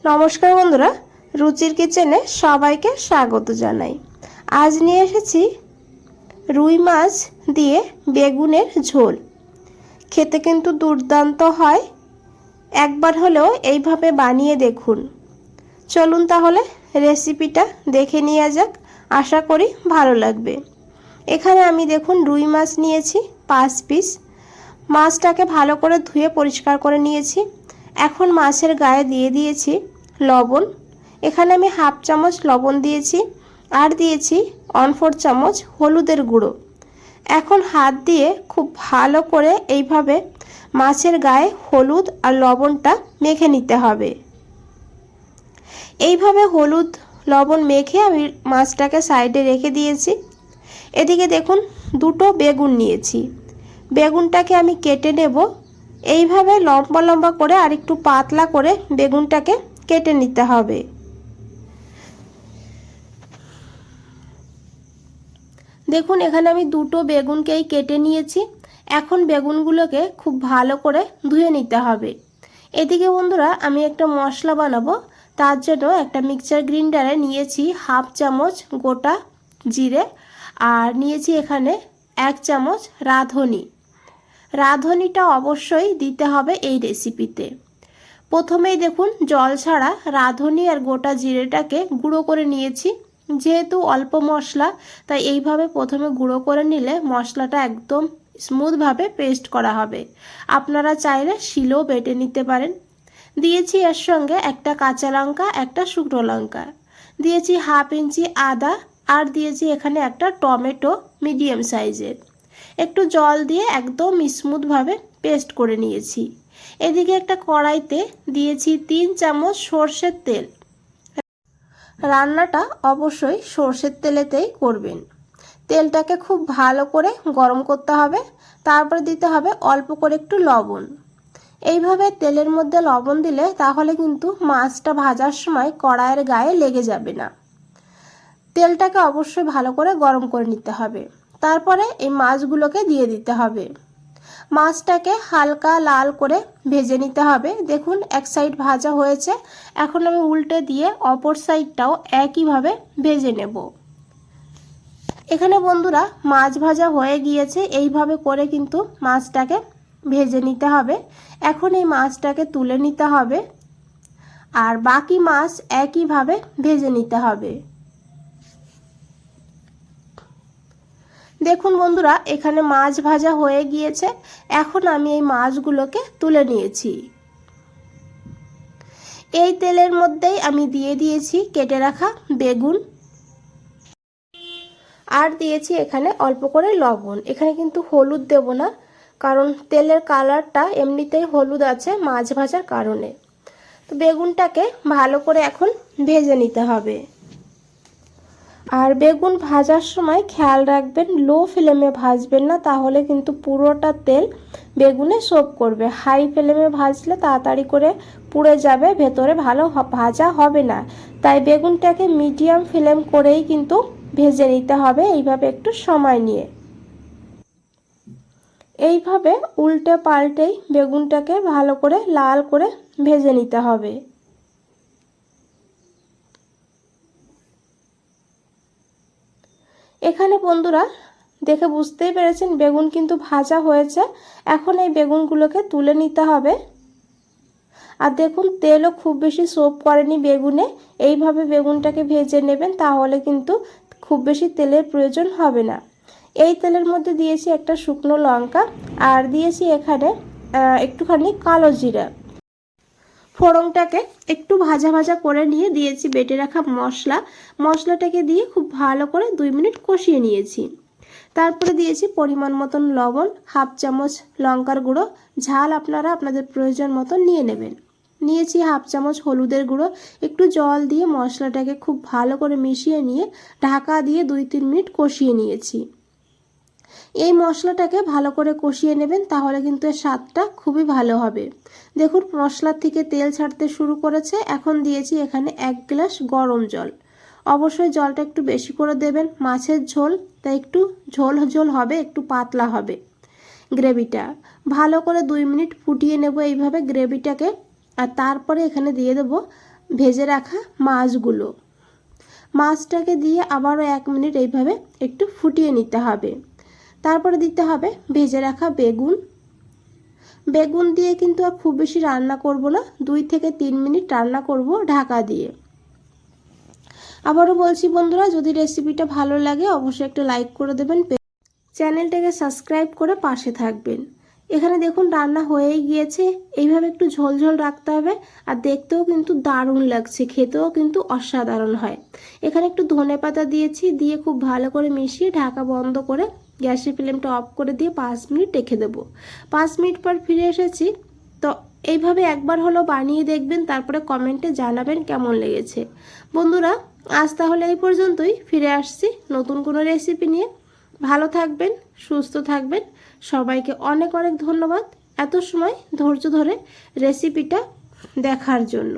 নমস্কার বন্ধুরা, রুচির কিচেনে সবাইকে স্বাগত জানাই। আজ নিয়ে এসেছি রুই মাছ দিয়ে বেগুনের ঝোল। খেতে কিন্তু দুর্দান্ত হয়, একবার হলেও এইভাবে বানিয়ে দেখুন। চলুন তাহলে রেসিপিটা দেখে নেওয়া যাক, আশা করি ভালো লাগবে। এখানে আমি দেখুন রুই মাছ নিয়েছি 5 পিস। মাছটাকে ভালো করে ধুয়ে পরিষ্কার করে নিয়েছি। এখন মাছের গায়ে দিয়ে দিয়েছি লবণ। এখানে আমি হাফ চামচ লবণ দিয়েছি, আর দিয়েছি 1/4 চামচ হলুদের গুঁড়ো। এখন হাত দিয়ে খুব ভালো করে এইভাবে মাছের গায়ে হলুদ আর লবণটা মেখে নিতে হবে। এইভাবে হলুদ লবণ মেখে আমি মাছটাকে সাইডে রেখে দিয়েছি। এদিকে দেখুন দুটো বেগুন নিয়েছি। বেগুনটাকে আমি কেটে নেব। এইভাবে লম্বা লম্বা করে আর একটু পাতলা করে বেগুনটাকে কেটে নিতে হবে। দেখুন এখানে আমি দুটো বেগুনকেই কেটে নিয়েছি। এখন বেগুনগুলোকে খুব ভালো করে ধুয়ে নিতে হবে। এদিকে বন্ধুরা আমি একটা মশলা বানাবো, তার জন্য একটা মিক্সচার গ্রাইন্ডারে নিয়েছি হাফ চামচ গোটা জিরে, আর নিয়েছি এখানে 1 চামচ রাঁধুনি। রাঁধুনিটা অবশ্যই দিতে হবে এই রেসিপিতে। প্রথমেই দেখুন জল ছাড়া রাঁধুনি আর গোটা জিরেটাকে গুঁড়ো করে নিয়েছি। যেহেতু অল্প মশলা, তাই এইভাবে প্রথমে গুঁড়ো করে নিলে মশলাটা একদম স্মুথভাবে পেস্ট করা হবে। আপনারা চাইলে শিলেও বেটে নিতে পারেন। দিয়েছি এর সঙ্গে একটা কাঁচা লঙ্কা, একটা শুকনো লঙ্কা, দিয়েছি হাফ ইঞ্চি আদা, আর দিয়েছি এখানে একটা টমেটো মিডিয়াম সাইজের। একটু জল দিয়ে একদম স্মুথভাবে পেস্ট করে নিয়েছি। এদিকে একটা কড়াইতে দিয়েছি 3 চামচ সর্ষের তেল। রান্নাটা অবশ্যই সর্ষের তেলেতেই করবেন। তেলটাকে খুব ভালো করে গরম করতে হবে, তারপরে দিতে হবে অল্প করে একটু লবণ। এইভাবে তেলের মধ্যে লবণ দিলে তাহলে কিন্তু মাছটা ভাজার সময় কড়াইয়ের গায়ে লেগে যাবে না। তেলটাকে অবশ্যই ভালো করে গরম করে নিতে হবে। তারপরে এই মাছগুলোকে দিয়ে দিতে হবে। মাছটাকে হালকা লাল করে ভেজে নিতে হবে। দেখুন এক সাইড ভাজা হয়েছে, এখন আমি উল্টে দিয়ে অপর সাইডটাও একইভাবে ভেজে নেব। এখানে বন্ধুরা মাছ ভাজা হয়ে গিয়েছে। এইভাবে করে কিন্তু মাছটাকে ভেজে নিতে হবে। এখন এই মাছটাকে তুলে নিতে হবে, আর বাকি মাছ একইভাবে ভেজে নিতে হবে। দেখুন বন্ধুরা এখানে মাছ ভাজা হয়ে গিয়েছে। এখন আমি এই মাছগুলোকে তুলে নিয়েছি। এই তেলের মধ্যেই আমি দিয়ে দিয়েছি কেটে রাখা বেগুন, আর দিয়েছি এখানে অল্প করে লবণ। এখানে কিন্তু হলুদ দেব না, কারণ তেলের কালারটা এমনিতেই হলুদ আছে মাছ ভাজার কারণে। তো বেগুনটাকে ভালো করে এখন ভেজে নিতে হবে। আর বেগুন ভাজার সময় খেয়াল রাখবেন লো ফ্লেমে ভাজবেন না, তাহলে কিন্তু পুরোটা তেল বেগুনে সোক করবে। হাই ফ্লেমে ভাজলে তাড়াতাড়ি করে পুড়ে যাবে, ভেতরে ভালো ভাজা হবে না। তাই বেগুনটাকে মিডিয়াম ফ্লেম করেই কিন্তু ভেজে নিতে হবে, এইভাবে একটু সময় নিয়ে। এইভাবে উল্টে পাল্টেই বেগুনটাকে ভালো করে লাল করে ভেজে নিতে হবে। এখানে বন্ধুরা দেখে বুঝতেই পেরেছেন বেগুন কিন্তু ভাজা হয়েছে। এখন এই বেগুনগুলোকে তুলে নিতে হবে। আর দেখুন তেলও খুব বেশি সোপ করেনি বেগুনে। এইভাবে বেগুনটাকে ভেজে নেবেন, তাহলে কিন্তু খুব বেশি তেলের প্রয়োজন হবে না। এই তেলের মধ্যে দিয়েছি একটা শুকনো লঙ্কা, আর দিয়েছি এখানে একটুখানি কালো জিরা। ফোড়নটাকে একটু ভাজা ভাজা করে নিয়ে দিয়েছি বেটে রাখা মশলা। মশলাটাকে দিয়ে খুব ভালো করে 2 মিনিট কষিয়ে নিয়েছি। তারপরে দিয়েছি পরিমাণ মতন লবণ, হাফ চামচ লঙ্কার গুঁড়ো, ঝাল আপনারা আপনাদের প্রয়োজন মতন নিয়ে নেবেন। নিয়েছি হাফ চামচ হলুদের গুঁড়ো। একটু জল দিয়ে মশলাটাকে খুব ভালো করে মিশিয়ে নিয়ে ঢাকা দিয়ে 2-3 মিনিট কষিয়ে নিয়েছি। এই মশলাটাকে ভালো করে কষিয়ে নেবেন, তাহলে কিন্তু এর স্বাদটা খুবই ভালো হবে। দেখুন মশলার থেকে তেল ছাড়তে শুরু করেছে। এখন দিয়েছি এখানে 1 গ্লাস গরম জল। অবশ্যই জলটা একটু বেশি করে দেবেন, মাছের ঝোল তাই একটু ঝোল ঝোল হবে, একটু পাতলা হবে গ্রেভিটা। ভালো করে 2 মিনিট ফুটিয়ে নেব এইভাবে গ্রেভিটাকে। আর তারপরে এখানে দিয়ে দেব ভেজে রাখা মাছগুলো। মাছটাকে দিয়ে আবারও 1 মিনিট এইভাবে একটু ফুটিয়ে নিতে হবে। তারপরে দিতে হবে ভেজে রাখা বেগুন। বেগুন দিয়ে কিন্তু আর খুব বেশি রান্না করব না, 2 থেকে 3 মিনিট রান্না করব ঢাকা দিয়ে। আবারও বলছি বন্ধুরা, যদি রেসিপিটা ভালো লাগে অবশ্যই একটা লাইক করে দেবেন, চ্যানেলটাকে সাবস্ক্রাইব করে পাশে থাকবেন। এখানে দেখুন রান্না হয়েই গিয়েছে। এইভাবে একটু ঝোল ঝোল রাখতে হবে, আর দেখতেও কিন্তু দারুণ লাগছে, খেতেও কিন্তু অসাধারণ হয়। এখানে একটু ধনেপাতা দিয়েছি, দিয়ে খুব ভালো করে মিশিয়ে ঢাকা বন্ধ করে গ্যাসের ফ্লেমটা অফ করে দিয়ে 5 মিনিট রেখে দেবো। 5 মিনিট পর ফিরে এসেছি। তো এইভাবে একবার হলো বানিয়ে দেখবেন, তারপরে কমেন্টে জানাবেন কেমন লেগেছে। বন্ধুরা আজ তাহলে এই পর্যন্তই, ফিরে আসছি নতুন কোনো রেসিপি নিয়ে। ভালো থাকবেন, সুস্থ থাকবেন। সবাইকে অনেক অনেক ধন্যবাদ এত সময় ধৈর্য ধরে রেসিপিটা দেখার জন্য।